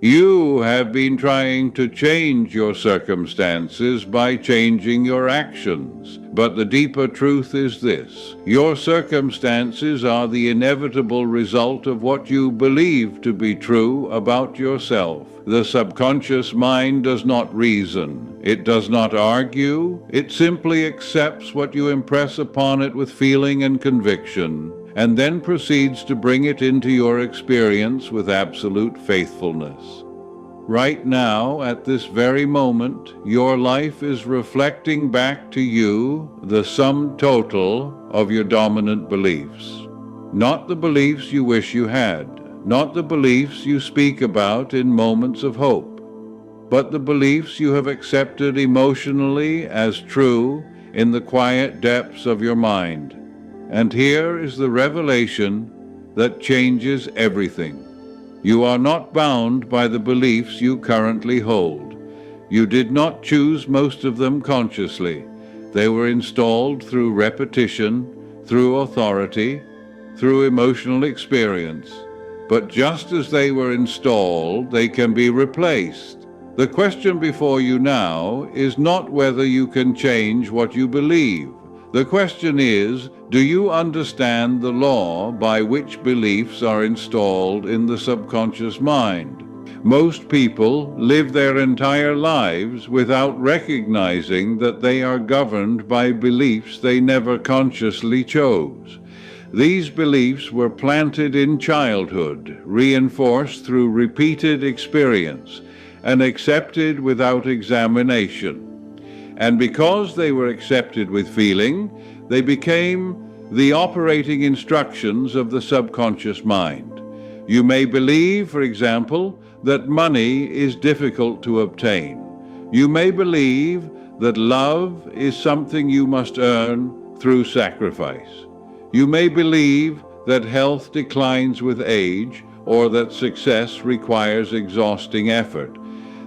You have been trying to change your circumstances by changing your actions. But the deeper truth is this: your circumstances are the inevitable result of what you believe to be true about yourself. The subconscious mind does not reason. It does not argue. It simply accepts what you impress upon it with feeling and conviction, and then proceeds to bring it into your experience with absolute faithfulness. Right now, at this very moment, your life is reflecting back to you the sum total of your dominant beliefs. Not the beliefs you wish you had, not the beliefs you speak about in moments of hope, but the beliefs you have accepted emotionally as true in the quiet depths of your mind. And here is the revelation that changes everything. You are not bound by the beliefs you currently hold. You did not choose most of them consciously. They were installed through repetition, through authority, through emotional experience. But just as they were installed, they can be replaced. The question before you now is not whether you can change what you believe. The question is, do you understand the law by which beliefs are installed in the subconscious mind? Most people live their entire lives without recognizing that they are governed by beliefs they never consciously chose. These beliefs were planted in childhood, reinforced through repeated experience, and accepted without examination. And because they were accepted with feeling, they became the operating instructions of the subconscious mind. You may believe, for example, that money is difficult to obtain. You may believe that love is something you must earn through sacrifice. You may believe that health declines with age, or that success requires exhausting effort.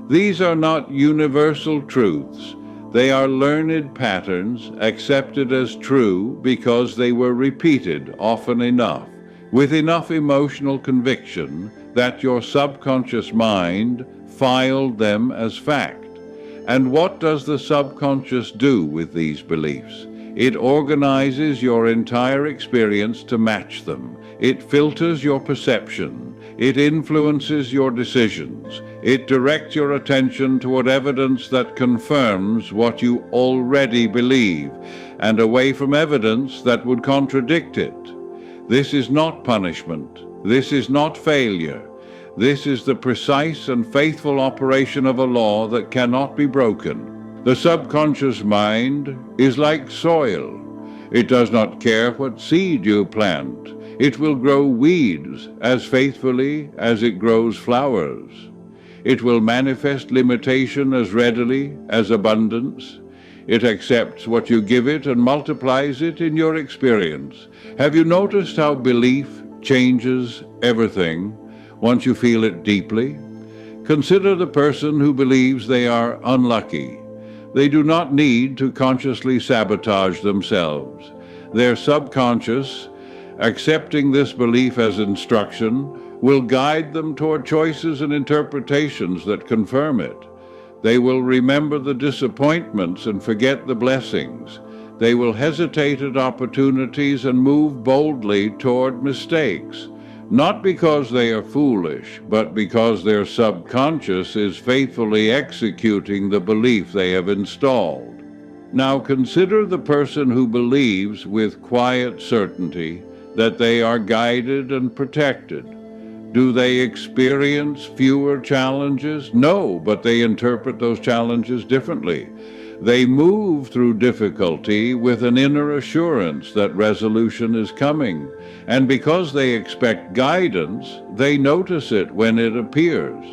These are not universal truths. They are learned patterns accepted as true because they were repeated often enough, with enough emotional conviction that your subconscious mind filed them as fact. And what does the subconscious do with these beliefs? It organizes your entire experience to match them. It filters your perception. It influences your decisions. It directs your attention toward evidence that confirms what you already believe, and away from evidence that would contradict it. This is not punishment. This is not failure. This is the precise and faithful operation of a law that cannot be broken. The subconscious mind is like soil. It does not care what seed you plant. It will grow weeds as faithfully as it grows flowers. It will manifest limitation as readily as abundance. It accepts what you give it and multiplies it in your experience. Have you noticed how belief changes everything once you feel it deeply? Consider the person who believes they are unlucky. They do not need to consciously sabotage themselves. Their subconscious, accepting this belief as instruction, will guide them toward choices and interpretations that confirm it. They will remember the disappointments and forget the blessings. They will hesitate at opportunities and move boldly toward mistakes, not because they are foolish, but because their subconscious is faithfully executing the belief they have installed. Now consider the person who believes with quiet certainty that they are guided and protected. Do they experience fewer challenges? No, but they interpret those challenges differently. They move through difficulty with an inner assurance that resolution is coming, and because they expect guidance, they notice it when it appears.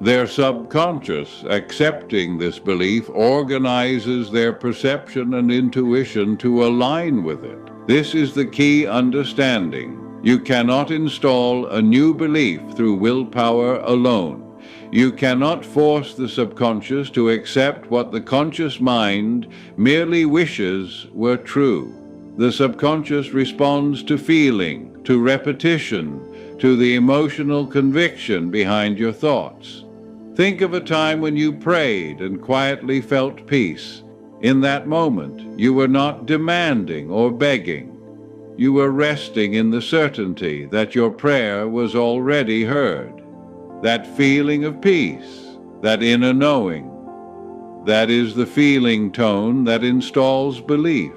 Their subconscious, accepting this belief, organizes their perception and intuition to align with it. This is the key understanding. You cannot install a new belief through willpower alone. You cannot force the subconscious to accept what the conscious mind merely wishes were true. The subconscious responds to feeling, to repetition, to the emotional conviction behind your thoughts. Think of a time when you prayed and quietly felt peace. In that moment, you were not demanding or begging. You were resting in the certainty that your prayer was already heard. That feeling of peace, that inner knowing, that is the feeling tone that installs belief.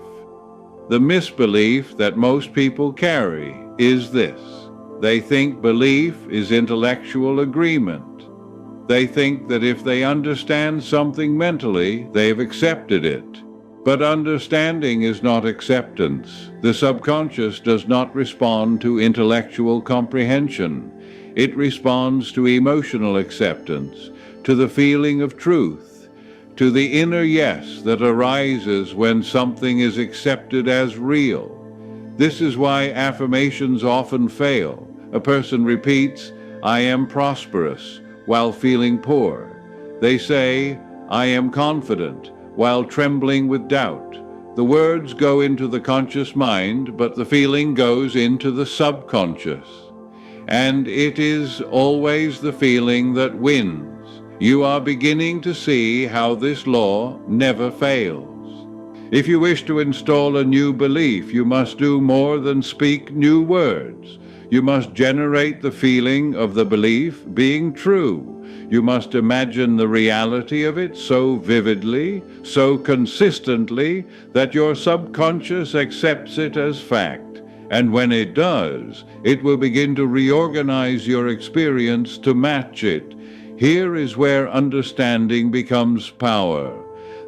The misbelief that most people carry is this: they think belief is intellectual agreement. They think that if they understand something mentally, they've accepted it. But understanding is not acceptance. The subconscious does not respond to intellectual comprehension. It responds to emotional acceptance, to the feeling of truth, to the inner yes that arises when something is accepted as real. This is why affirmations often fail. A person repeats, "I am prosperous," while feeling poor. They say, "I am confident," while trembling with doubt. The words go into the conscious mind, but the feeling goes into the subconscious. And it is always the feeling that wins. You are beginning to see how this law never fails. If you wish to install a new belief, you must do more than speak new words. You must generate the feeling of the belief being true. You must imagine the reality of it so vividly, so consistently, that your subconscious accepts it as fact. And when it does, it will begin to reorganize your experience to match it. Here is where understanding becomes power.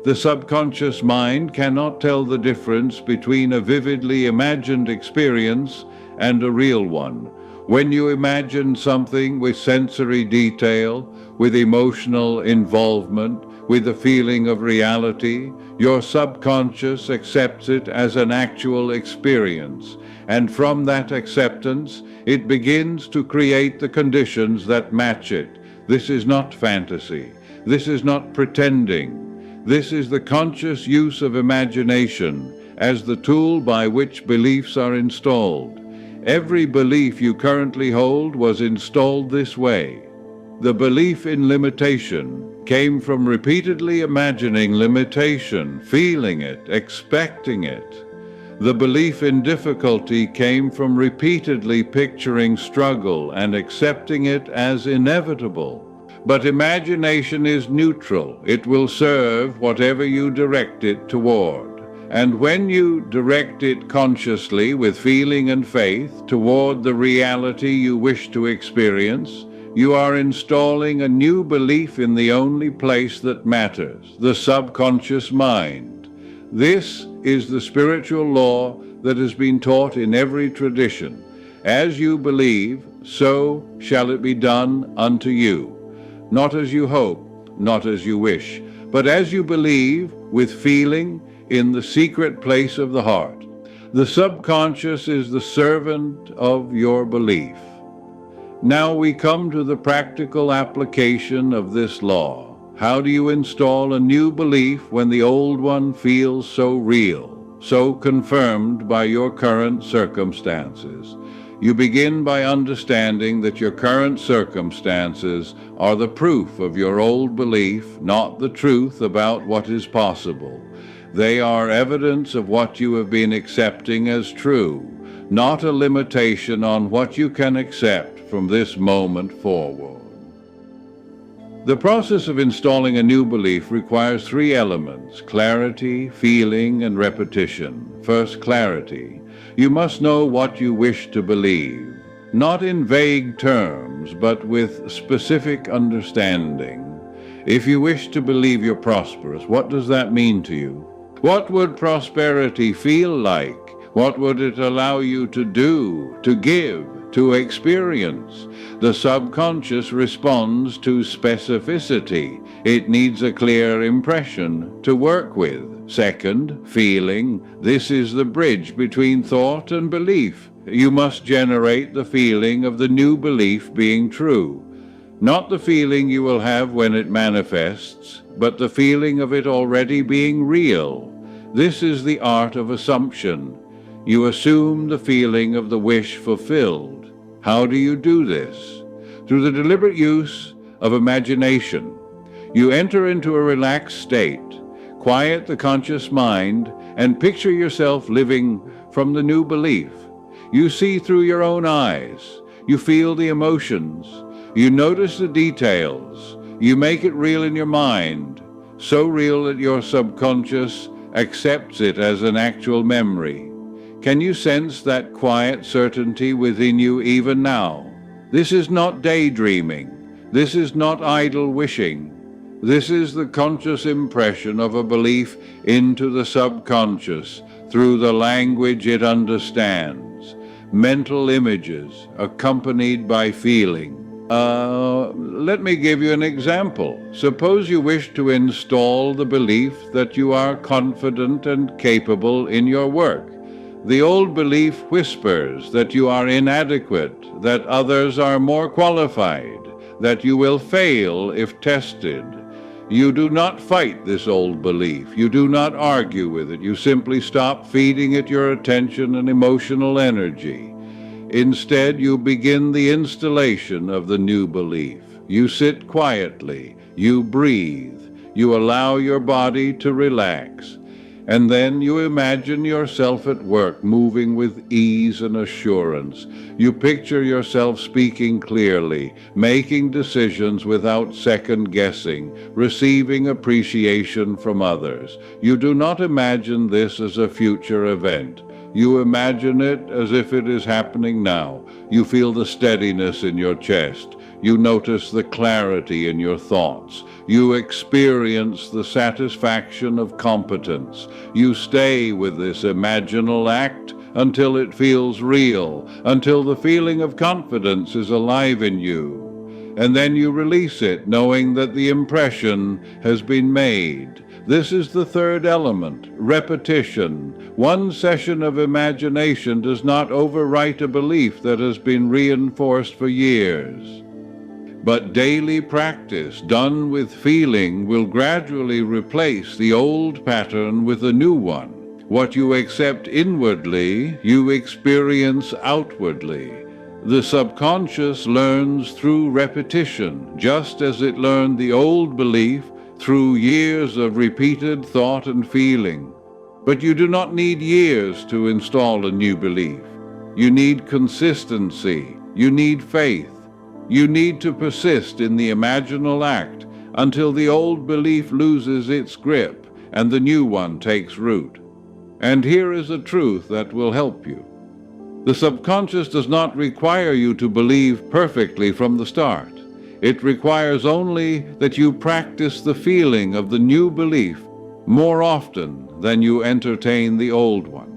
The subconscious mind cannot tell the difference between a vividly imagined experience and a real one. When you imagine something with sensory detail, with emotional involvement, with a feeling of reality, your subconscious accepts it as an actual experience. And from that acceptance, it begins to create the conditions that match it. This is not fantasy. This is not pretending. This is the conscious use of imagination as the tool by which beliefs are installed. Every belief you currently hold was installed this way. The belief in limitation came from repeatedly imagining limitation, feeling it, expecting it. The belief in difficulty came from repeatedly picturing struggle and accepting it as inevitable. But imagination is neutral. It will serve whatever you direct it toward. And when you direct it consciously with feeling and faith toward the reality you wish to experience, you are installing a new belief in the only place that matters, the subconscious mind. This is the spiritual law that has been taught in every tradition. As you believe, so shall it be done unto you. Not as you hope, not as you wish, but as you believe with feeling in the secret place of the heart. The subconscious is the servant of your belief. Now we come to the practical application of this law. How do you install a new belief when the old one feels so real, so confirmed by your current circumstances? You begin by understanding that your current circumstances are the proof of your old belief, not the truth about what is possible. They are evidence of what you have been accepting as true, not a limitation on what you can accept from this moment forward. The process of installing a new belief requires three elements: clarity, feeling, and repetition. First, clarity. You must know what you wish to believe, not in vague terms, but with specific understanding. If you wish to believe you're prosperous, what does that mean to you? What would prosperity feel like? What would it allow you to do, to give, to experience? The subconscious responds to specificity. It needs a clear impression to work with. Second, feeling. This is the bridge between thought and belief. You must generate the feeling of the new belief being true. Not the feeling you will have when it manifests, but the feeling of it already being real. This is the art of assumption. You assume the feeling of the wish fulfilled. How do you do this? Through the deliberate use of imagination. You enter into a relaxed state, quiet the conscious mind, and picture yourself living from the new belief. You see through your own eyes. You feel the emotions. You notice the details. You make it real in your mind, so real that your subconscious accepts it as an actual memory. Can you sense that quiet certainty within you even now? This is not daydreaming. This is not idle wishing. This is the conscious impression of a belief into the subconscious through the language it understands. Mental images accompanied by feeling. Let me give you an example. Suppose you wish to install the belief that you are confident and capable in your work. The old belief whispers that you are inadequate, that others are more qualified, that you will fail if tested. You do not fight this old belief. You do not argue with it. You simply stop feeding it your attention and emotional energy. Instead, you begin the installation of the new belief. You sit quietly. You breathe. You allow your body to relax. And then you imagine yourself at work, moving with ease and assurance. You picture yourself speaking clearly, making decisions without second guessing, receiving appreciation from others. You do not imagine this as a future event. You imagine it as if it is happening now. You feel the steadiness in your chest. You notice the clarity in your thoughts. You experience the satisfaction of competence. You stay with this imaginal act until it feels real, until the feeling of confidence is alive in you. And then you release it, knowing that the impression has been made. This is the third element, repetition. One session of imagination does not overwrite a belief that has been reinforced for years. But daily practice done with feeling will gradually replace the old pattern with a new one. What you accept inwardly, you experience outwardly. The subconscious learns through repetition, just as it learned the old belief through years of repeated thought and feeling. But you do not need years to install a new belief. You need consistency. You need faith. You need to persist in the imaginal act until the old belief loses its grip and the new one takes root. And here is a truth that will help you. The subconscious does not require you to believe perfectly from the start. It requires only that you practice the feeling of the new belief more often than you entertain the old one.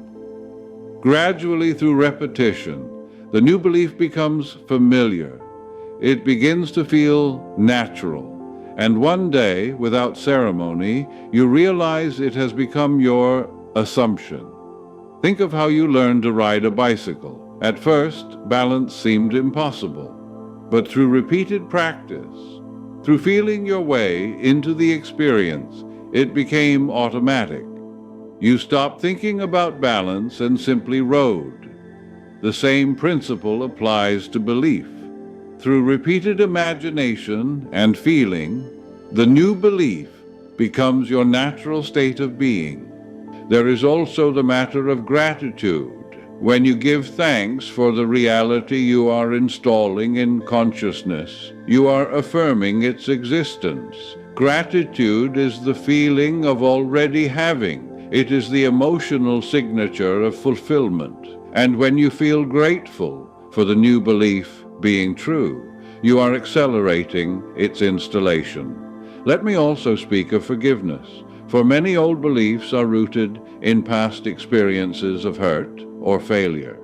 Gradually, through repetition, the new belief becomes familiar. It begins to feel natural, and one day, without ceremony, you realize it has become your assumption. Think of how you learned to ride a bicycle. At first, balance seemed impossible, but through repeated practice, through feeling your way into the experience, it became automatic. You stopped thinking about balance and simply rode. The same principle applies to belief. Through repeated imagination and feeling, the new belief becomes your natural state of being. There is also the matter of gratitude. When you give thanks for the reality you are installing in consciousness, you are affirming its existence. Gratitude is the feeling of already having. It is the emotional signature of fulfillment. And when you feel grateful for the new belief being true, you are accelerating its installation. Let me also speak of forgiveness, for many old beliefs are rooted in past experiences of hurt or failure.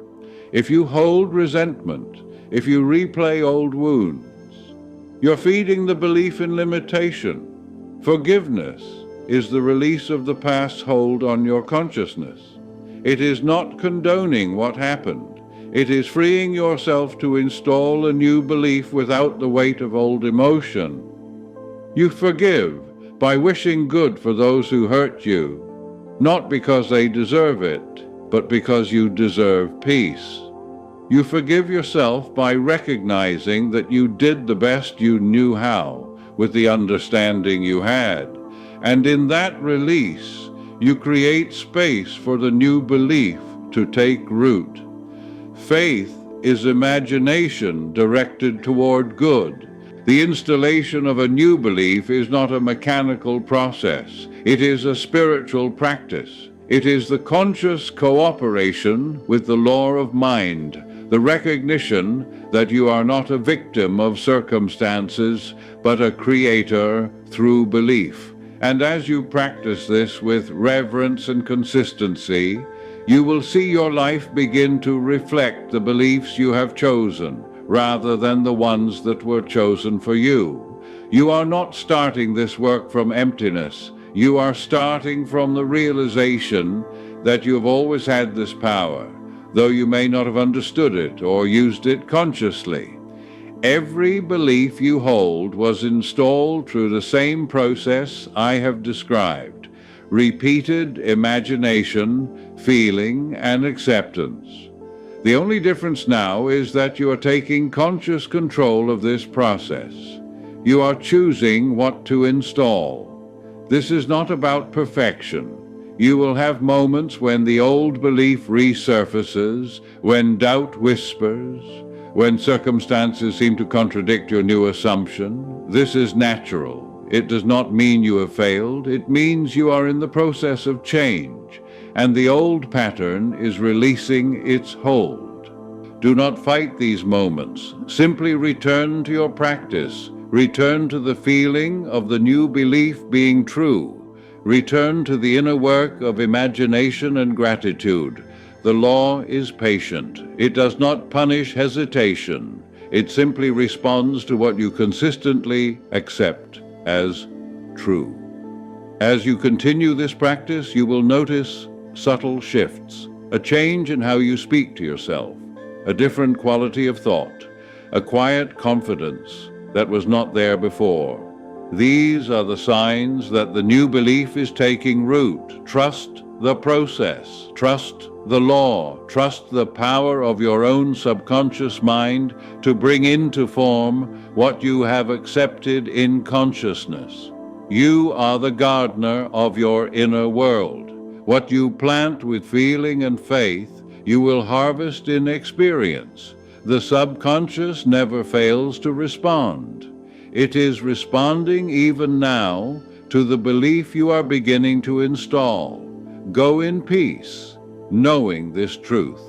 If you hold resentment, if you replay old wounds, you're feeding the belief in limitation. Forgiveness is the release of the past's hold on your consciousness. It is not condoning what happened. It is freeing yourself to install a new belief without the weight of old emotion. You forgive by wishing good for those who hurt you, not because they deserve it, but because you deserve peace. You forgive yourself by recognizing that you did the best you knew how, with the understanding you had. And in that release, you create space for the new belief to take root. Faith is imagination directed toward good. The installation of a new belief is not a mechanical process. It is a spiritual practice. It is the conscious cooperation with the law of mind, the recognition that you are not a victim of circumstances, but a creator through belief. And as you practice this with reverence and consistency, you will see your life begin to reflect the beliefs you have chosen, rather than the ones that were chosen for you. You are not starting this work from emptiness. You are starting from the realization that you have always had this power, though you may not have understood it or used it consciously. Every belief you hold was installed through the same process I have described: repeated imagination, feeling, and acceptance. The only difference now is that you are taking conscious control of this process. You are choosing what to install. This is not about perfection. You will have moments when the old belief resurfaces, when doubt whispers, when circumstances seem to contradict your new assumption. This is natural. It does not mean you have failed. It means you are in the process of change, and the old pattern is releasing its hold. Do not fight these moments. Simply return to your practice. Return to the feeling of the new belief being true. Return to the inner work of imagination and gratitude. The law is patient. It does not punish hesitation. It simply responds to what you consistently accept as true. As you continue this practice, you will notice subtle shifts, a change in how you speak to yourself, a different quality of thought, a quiet confidence that was not there before. These are the signs that the new belief is taking root. Trust the process. Trust the law. Trust the power of your own subconscious mind to bring into form what you have accepted in consciousness. You are the gardener of your inner world. What you plant with feeling and faith, you will harvest in experience. The subconscious never fails to respond. It is responding even now to the belief you are beginning to install. Go in peace, knowing this truth.